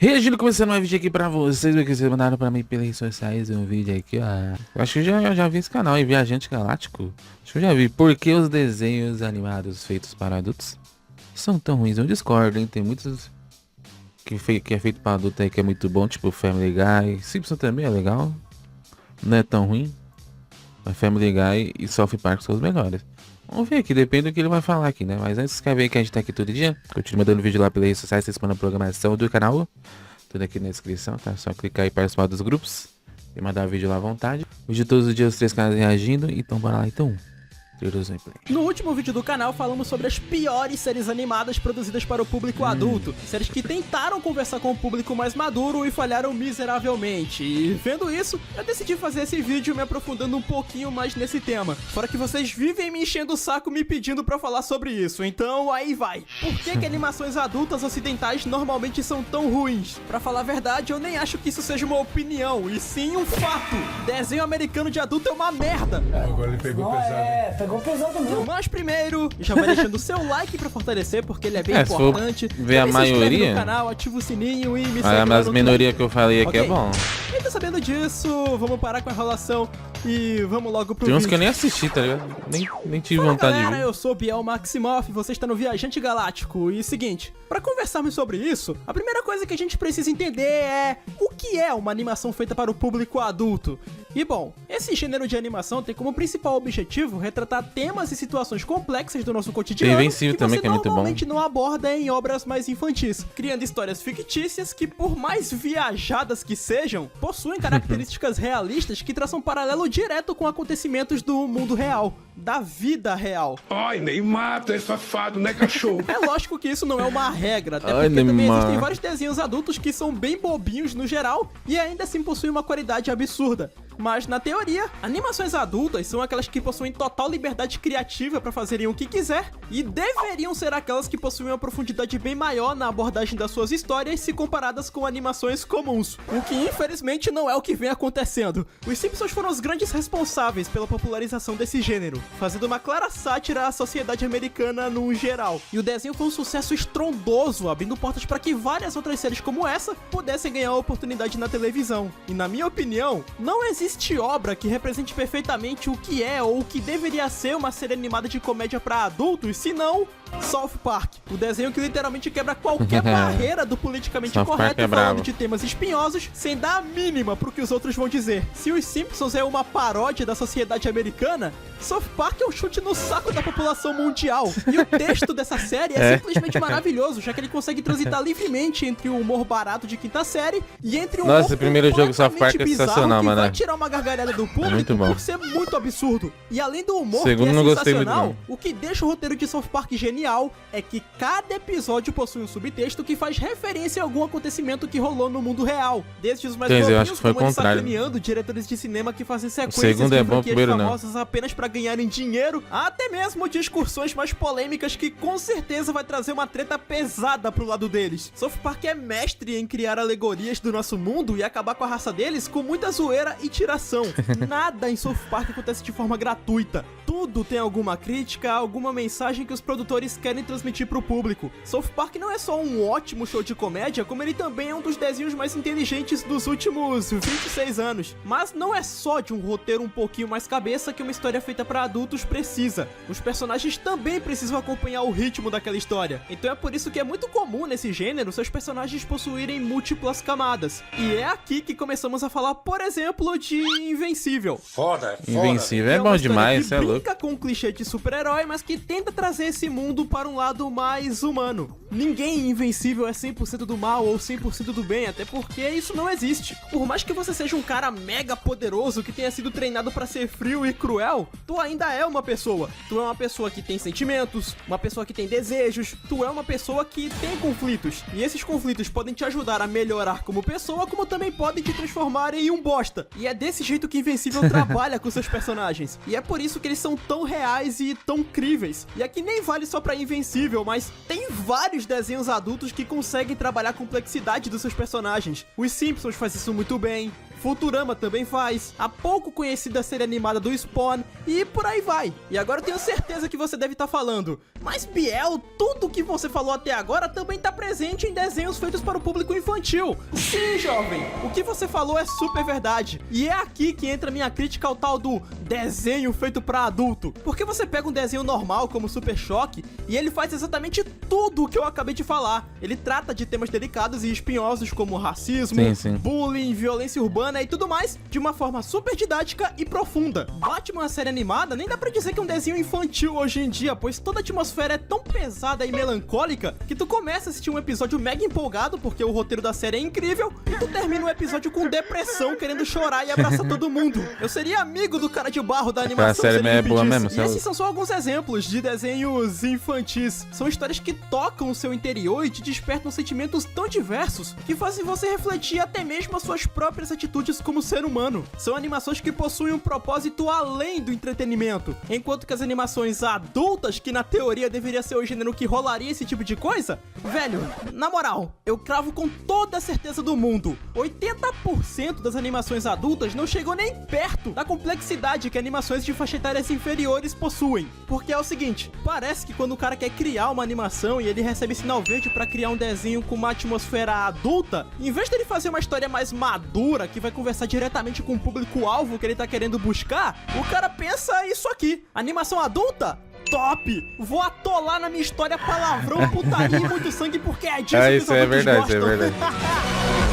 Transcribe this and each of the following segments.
Reagindo, começando mais vídeo aqui pra vocês, que vocês mandaram pra mim pelas redes sociais, um vídeo aqui, ó. Eu acho que eu já vi esse canal aí, Viajante Galáctico. Acho que eu já vi. Por que os desenhos animados feitos para adultos são tão ruins? Eu discordo, hein? Tem muitos que é feito para adulto aí que é muito bom, tipo Family Guy. Simpson também é legal, não é tão ruim. Mas Family Guy e South Park são os melhores. Vamos ver aqui, depende do que ele vai falar aqui, né? Mas antes, quer ver que a gente tá aqui todo dia? Continue mandando vídeo lá pelas redes sociais, vocês mandam a programação do canal. Tudo aqui na descrição, tá? Só clicar e participar dos grupos e mandar vídeo lá à vontade. Vídeo todos os dias, os 3 canais reagindo. Então bora lá, então. No último vídeo do canal falamos sobre as piores séries animadas produzidas para o público adulto, séries que tentaram conversar com o público mais maduro e falharam miseravelmente. E vendo isso, eu decidi fazer esse vídeo me aprofundando um pouquinho mais nesse tema. Fora que vocês vivem me enchendo o saco me pedindo pra falar sobre isso, então aí vai. Por que animações adultas ocidentais normalmente são tão ruins? Pra falar a verdade, eu nem acho que isso seja uma opinião, e sim um fato. Desenho americano de adulto é uma merda. Agora ele pegou pesado. Pegou pesado mesmo. Mas primeiro, já vai deixando o seu like pra fortalecer, porque ele é bem importante. Ver a maioria no canal, ativa o sininho e me segue lá mas as minorias que eu falei aqui é bom. E tá sabendo disso, vamos parar com a enrolação e vamos logo pro Tem uns vídeo. que eu nem assisti, tá ligado? Nem tive vontade galera, de ver. eu sou Biel Maximoff, você está no Viajante Galáctico. E seguinte, pra conversarmos sobre isso, a primeira coisa que a gente precisa entender é o que é uma animação feita para o público adulto. E bom, esse gênero de animação tem como principal objetivo retratar temas e situações complexas do nosso cotidiano Tem Invencível também, que é muito bom. Normalmente não aborda em obras mais infantis, criando histórias fictícias que, por mais viajadas que sejam, possuem características realistas que traçam paralelo direto com acontecimentos do mundo real, da vida real. Ai, Neymar, tu é safado, né, cachorro? É lógico que isso não é uma regra, até Ai, porque também Neymar. existem vários desenhos adultos que são bem bobinhos no geral e ainda assim possuem uma qualidade absurda. Mas, na teoria, animações adultas são aquelas que possuem total liberdade criativa pra fazerem o que quiser e deveriam ser aquelas que possuem uma profundidade bem maior na abordagem das suas histórias se comparadas com animações comuns, o que infelizmente não é o que vem acontecendo. Os Simpsons foram os grandes responsáveis pela popularização desse gênero, fazendo uma clara sátira à sociedade americana no geral. E o desenho foi um sucesso estrondoso, abrindo portas para que várias outras séries como essa pudessem ganhar oportunidade na televisão. E na minha opinião, não existe obra que represente perfeitamente o que é ou o que deveria ser uma série animada de comédia para adultos, senão South Park, o desenho que literalmente quebra qualquer barreira do politicamente South Park correto é bravo. falando de temas espinhosos, sem dar a mínima pro que os outros vão dizer. Se os Simpsons é uma paródia da sociedade americana, South Park é um chute no saco da população mundial. E o texto dessa série é simplesmente maravilhoso, já que ele consegue transitar livremente entre o humor barato de quinta série e entre o humor Nossa, esse primeiro jogo do South Park é bizarro sensacional, que mano. vai tirar uma gargalhada do público muito bom. por ser muito absurdo. E além do humor Segundo, que é não gostei muito, sensacional, não. o que deixa o roteiro de South Park genial é que cada episódio possui um subtexto que faz referência a algum acontecimento que rolou no mundo real. Desde os mais Quer dizer, eu acho bobinhos, que foi o como eles contrário. sacaneando diretores de cinema que fazem sequências segundo é de bom, o franquias primeiro não. famosas apenas pra ganharem dinheiro, até mesmo de excursões mais polêmicas que com certeza vai trazer uma treta pesada pro lado deles. South Park é mestre em criar alegorias do nosso mundo e acabar com a raça deles com muita zoeira e tiração. Nada em South Park acontece de forma gratuita. Tudo tem alguma crítica, alguma mensagem que os produtores querem transmitir pro público. South Park não é só um ótimo show de comédia, como ele também é um dos desenhos mais inteligentes dos últimos 26 anos. Mas não é só de um roteiro um pouquinho mais cabeça que uma história feita pra adultos precisa. Os personagens também precisam acompanhar o ritmo daquela história. Então é por isso que é muito comum nesse gênero seus personagens possuírem múltiplas camadas. E é aqui que começamos a falar, por exemplo, de Invencível. Foda, Invencível É é uma bom história demais, que cê é louco. brinca com um clichê de super-herói, mas que tenta trazer esse mundo para um lado mais humano. Ninguém invencível é 100% do mal ou 100% do bem, até porque isso não existe. Por mais que você seja um cara mega poderoso que tenha sido treinado para ser frio e cruel, tu ainda é uma pessoa. Tu é uma pessoa que tem sentimentos, uma pessoa que tem desejos, tu é uma pessoa que tem conflitos. E esses conflitos podem te ajudar a melhorar como pessoa, como também podem te transformar em um bosta. E é desse jeito que Invencível trabalha com seus personagens. E é por isso que eles são tão reais e tão críveis. E aqui nem vale só pra Invencível, mas tem vários desenhos adultos que conseguem trabalhar a complexidade dos seus personagens. Os Simpsons faz isso muito bem, Futurama também faz, a pouco conhecida série animada do Spawn e por aí vai. E agora eu tenho certeza que você deve estar falando, mas Biel, tudo que você falou até agora também tá presente em desenhos feitos para o público infantil. Sim, jovem, o que você falou é super verdade. E é aqui que entra minha crítica ao tal do desenho feito para adulto. Porque você pega um desenho normal como Super Choque e ele faz exatamente tudo o que eu acabei de falar. Ele trata de temas delicados e espinhosos como racismo, bullying, violência urbana e tudo mais de uma forma super didática e profunda. Batman, a série animada, nem dá pra dizer que é um desenho infantil hoje em dia, pois toda a atmosfera é tão pesada e melancólica que tu começa a assistir um episódio mega empolgado porque o roteiro da série é incrível e tu termina o episódio com depressão, querendo chorar e abraçar todo mundo. Eu seria amigo do cara de barro da animação. A série é boa mesmo. E esses são só alguns exemplos de desenhos infantis. São histórias que tocam o seu interior e te despertam sentimentos tão diversos que fazem você refletir até mesmo as suas próprias atitudes como ser humano. São animações que possuem um propósito além do entretenimento, enquanto que as animações adultas, que na teoria deveria ser o gênero que rolaria esse tipo de coisa, velho, na moral, eu cravo com toda a certeza do mundo, 80% das animações adultas não chegam nem perto da complexidade que animações de faixa etárias inferiores possuem. Porque é o seguinte, parece que quando o cara quer criar uma animação e ele recebe sinal verde pra criar um desenho com uma atmosfera adulta, em vez dele fazer uma história mais madura, que vai conversar diretamente com o público-alvo que ele tá querendo buscar, o cara pensa isso aqui, animação adulta? Top! Vou atolar na minha história palavrão, putaria e muito sangue porque é disso que os adultos gostam. Isso é verdade.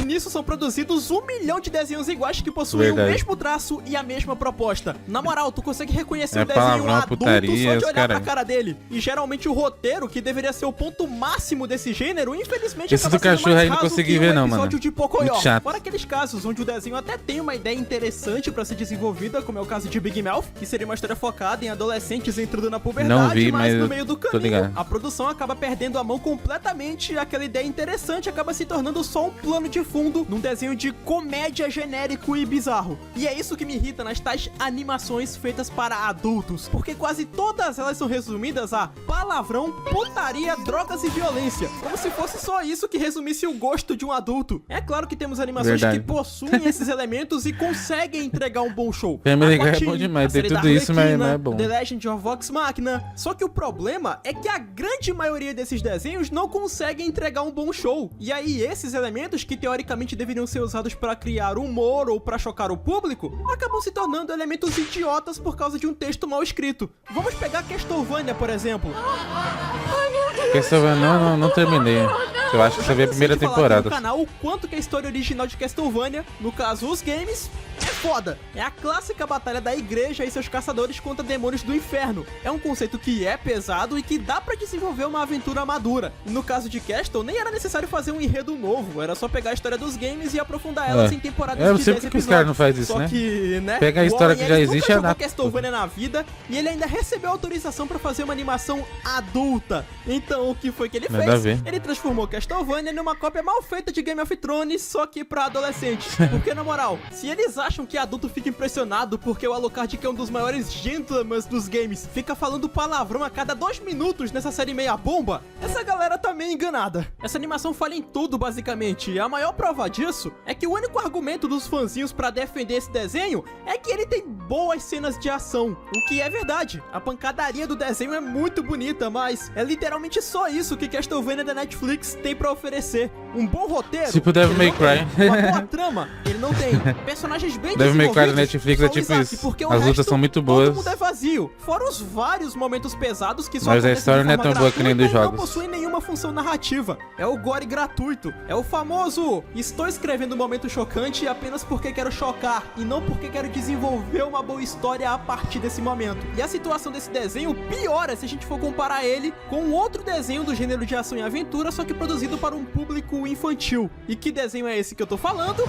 E nisso são produzidos 1 milhão de desenhos iguais que possuem o mesmo traço e a mesma proposta. Na moral, tu consegue reconhecer o desenho adulto putaria, só de olhar pra cara dele. E geralmente o roteiro, que deveria ser o ponto máximo desse gênero, infelizmente esse do cachorro aí não consegui ver não, mano. De Pocoyo. Fora aqueles casos onde o desenho até tem uma ideia interessante pra ser desenvolvida, como é o caso de Big Mouth, que seria uma história focada em adolescentes entrando na puberdade. Não vi, mas no meio do caminho, a produção acaba perdendo a mão completamente e aquela ideia interessante acaba se tornando só um plano de fundo num desenho de comédia genérico e bizarro. E é isso que me irrita nas tais animações feitas para adultos, porque quase todas elas são resumidas a palavrão, putaria, drogas e violência, como se fosse só isso que resumisse o gosto de um adulto. É claro que temos animações que possuem esses elementos e conseguem entregar um bom show. Family Guy é bom demais, tem tudo isso, mas não é bom. The Legend of Vox Machina. Só que o problema é que a grande maioria desses desenhos não conseguem entregar um bom show. E aí esses elementos que teoricamente deveriam ser usados para criar humor ou para chocar o público, acabam se tornando elementos idiotas por causa de um texto mal escrito. Vamos pegar Castlevania, por exemplo. Castlevania não terminei. Eu acho que só vi a primeira temporada. No canal o quanto que a história original de Castlevania, no caso os games, é foda. É a clássica batalha da igreja e seus caçadores contra demônios do inferno. É um conceito que é pesado e que dá pra desenvolver uma aventura madura. E no caso de Castle, nem era necessário fazer um enredo novo, era só pegar a história dos games e aprofundar elas em temporadas de 10 episódios. Eu sei porque os caras não fazem isso, né? Só que, né? Pega a história que já existe e adapta. Castlevania na vida e ele ainda recebeu autorização pra fazer uma animação adulta. Então, o que foi que ele fez? Ele transformou Castlevania numa cópia mal feita de Game of Thrones, só que pra adolescentes. Porque, na moral, se eles acham que adulto fica impressionado porque o Alucard, que é um dos maiores gentlemen dos games, fica falando palavrão a cada 2 minutos nessa série meia bomba, essa galera tá meio enganada. Essa animação falha em tudo, basicamente, e a maior prova disso é que o único argumento dos fãzinhos pra defender esse desenho é que ele tem boas cenas de ação, o que é verdade. A pancadaria do desenho é muito bonita, mas é literalmente só isso que Castlevania da Netflix tem pra oferecer. Um bom roteiro, tipo Devil May Cry. Uma boa trama, ele não tem. Personagens bem Devil May Cry da Netflix é tipo isso. As lutas são muito boas. Todo mundo é vazio. Fora os vários momentos pesados que só mas a história não é tão boa que nem dos jogos. Não possui nenhuma função narrativa. É o gore gratuito. É o famoso estou escrevendo um momento chocante apenas porque quero chocar e não porque quero desenvolver uma boa história a partir desse momento. E a situação desse desenho piora se a gente for comparar ele com outro desenho do gênero de ação e aventura, só que produzido para um público infantil. E que desenho é esse que eu tô falando?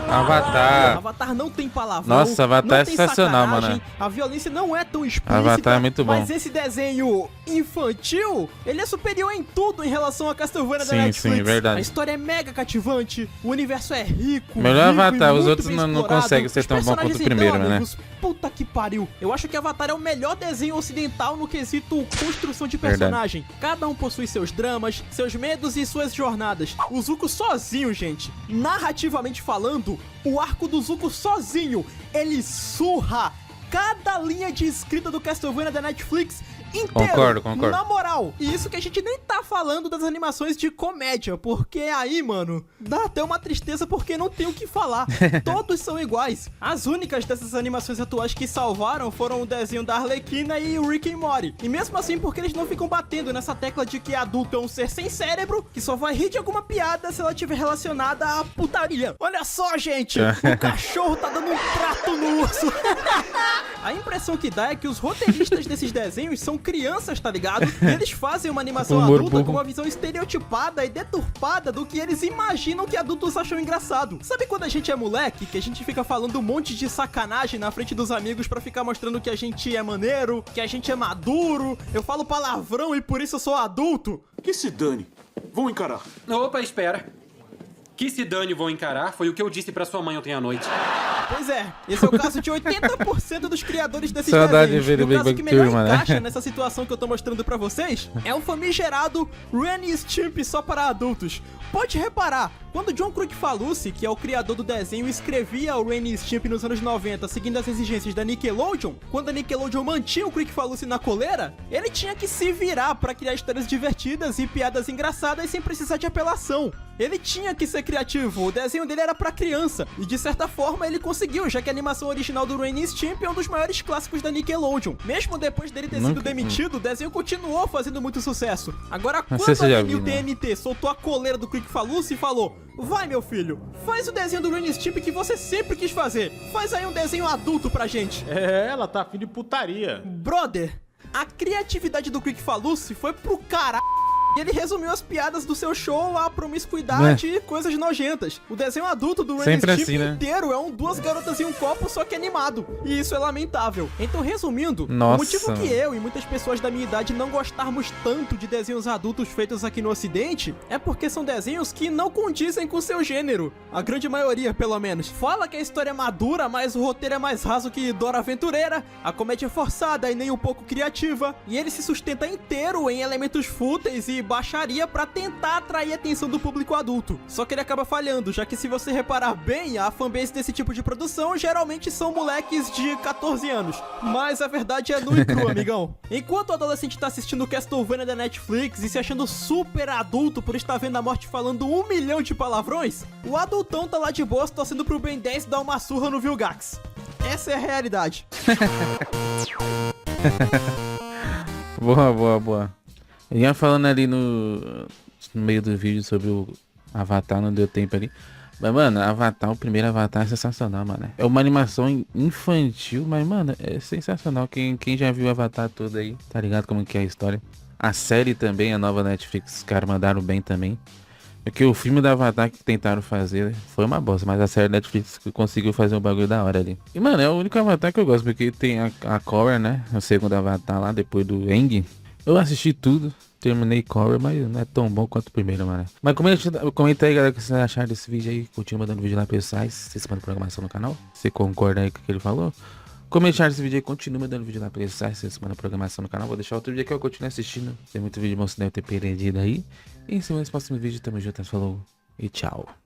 Avatar. Avatar não tem palavrão. Nossa, Avatar é sensacional, mano. A violência não é tão explícita. Avatar é muito bom. Mas esse desenho infantil, ele é superior em tudo em relação a Castlevania da Netflix. Sim, verdade. A história é mega cativante, o universo é rico. Melhor Avatar, os outros não conseguem ser tão bom quanto o primeiro, né? Puta que pariu. Eu acho que Avatar é o melhor desenho ocidental no quesito construção de personagem. Cada um possui seus dramas, seus medos e suas jornadas. O Zuko sozinho gente. Narrativamente falando, o arco do Zuko sozinho, ele surra cada linha de escrita do Castlevania da Netflix inteiro. Concordo. Na moral. E isso que a gente nem tá falando das animações de comédia, porque aí, mano, dá até uma tristeza porque não tem o que falar. Todos são iguais. As únicas dessas animações atuais que salvaram foram o desenho da Arlequina e o Rick and Morty. E mesmo assim, porque eles não ficam batendo nessa tecla de que adulto é um ser sem cérebro, que só vai rir de alguma piada se ela estiver relacionada à putaria. Olha só, gente, o cachorro tá dando um trato no urso. A impressão que dá é que os roteiristas desses desenhos são crianças, tá ligado? E eles fazem uma animação Humor adulta burro. com uma visão estereotipada e deturpada do que eles imaginam que adultos acham engraçado. Sabe quando a gente é moleque, que a gente fica falando um monte de sacanagem na frente dos amigos pra ficar mostrando que a gente é maneiro, que a gente é maduro, eu falo palavrão e por isso eu sou adulto? Que se dane. Vão encarar. Opa, espera. Que se dane vão encarar foi o que eu disse pra sua mãe ontem à noite. Pois é, esse é o caso de 80% dos criadores desses Saudade desenhos. de ver E o o Big caso Bang que melhor Theory, né? encaixa nessa situação que eu tô mostrando pra vocês é o famigerado Ren e Stimpy só para adultos. Pode reparar, quando John Kricfalusi, que é o criador do desenho, escrevia o Ren e Stimpy nos anos 90, seguindo as exigências da Nickelodeon, quando a Nickelodeon mantinha o Kricfalusi na coleira, ele tinha que se virar pra criar histórias divertidas e piadas engraçadas sem precisar de apelação. Ele tinha que ser criativo, o desenho dele era pra criança, e de certa forma ele conseguiu, já que a animação original do Ren e Stimpy é um dos maiores clássicos da Nickelodeon. Mesmo depois dele ter sido demitido, o desenho continuou fazendo muito sucesso. Agora, Não quando sei se você já a viu, o né? TNT soltou a coleira do Kricfalusi e falou: vai, meu filho, faz o desenho do Ren e Stimpy que você sempre quis fazer. Faz aí um desenho adulto pra gente. É, ela tá afim de putaria. Brother, a criatividade do Kricfalusi foi pro caralho. E ele resumiu as piadas do seu show a promiscuidade e coisas nojentas. O desenho adulto do Ren e Sempre Stimpy assim, né? inteiro é duas garotas e um copo, só que animado. E isso é lamentável. Então, resumindo, Nossa, o motivo que mano. eu e muitas pessoas da minha idade não gostarmos tanto de desenhos adultos feitos aqui no ocidente é porque são desenhos que não condizem com seu gênero. A grande maioria, pelo menos. Fala que a história é madura, mas o roteiro é mais raso que Dora Aventureira, a comédia é forçada e nem um pouco criativa, e ele se sustenta inteiro em elementos fúteis e baixaria pra tentar atrair a atenção do público adulto. Só que ele acaba falhando, já que se você reparar bem, a fanbase desse tipo de produção geralmente são moleques de 14 anos. Mas a verdade é nua e crua, amigão. Enquanto o adolescente tá assistindo Castlevania da Netflix e se achando super adulto por estar vendo a morte falando 1 milhão de palavrões, o adultão tá lá de boas torcendo pro Ben 10 dar uma surra no Vilgax. Essa é a realidade. Boa. Eu ia falando ali no meio do vídeo sobre o Avatar, não deu tempo ali. Mas, mano, Avatar, o primeiro Avatar é sensacional, mano. É uma animação infantil, mas, mano, é sensacional. Quem já viu o Avatar todo aí, tá ligado como que é a história. A série também, a nova Netflix, os caras mandaram bem também. Porque o filme do Avatar que tentaram fazer foi uma bosta, mas a série Netflix conseguiu fazer um bagulho da hora ali. E, mano, é o único Avatar que eu gosto, porque tem a Korra, né? O segundo Avatar lá, depois do Aang. Eu assisti tudo, terminei Korra, mas não é tão bom quanto o primeiro, mano. Mas comenta aí, galera, o que vocês acharam desse vídeo aí. Continua mandando vídeo lá pra vocês. Vocês mandam programação no canal. Você concorda aí com o que ele falou? Comentar esse vídeo aí, continua mandando vídeo lá pra vocês. Vocês mandam programação no canal. Vou deixar outro vídeo aqui, eu continuo assistindo. Tem muito vídeo bom, você deve ter perdido aí. E em cima desse próximo vídeo, tamo junto. Falou e tchau.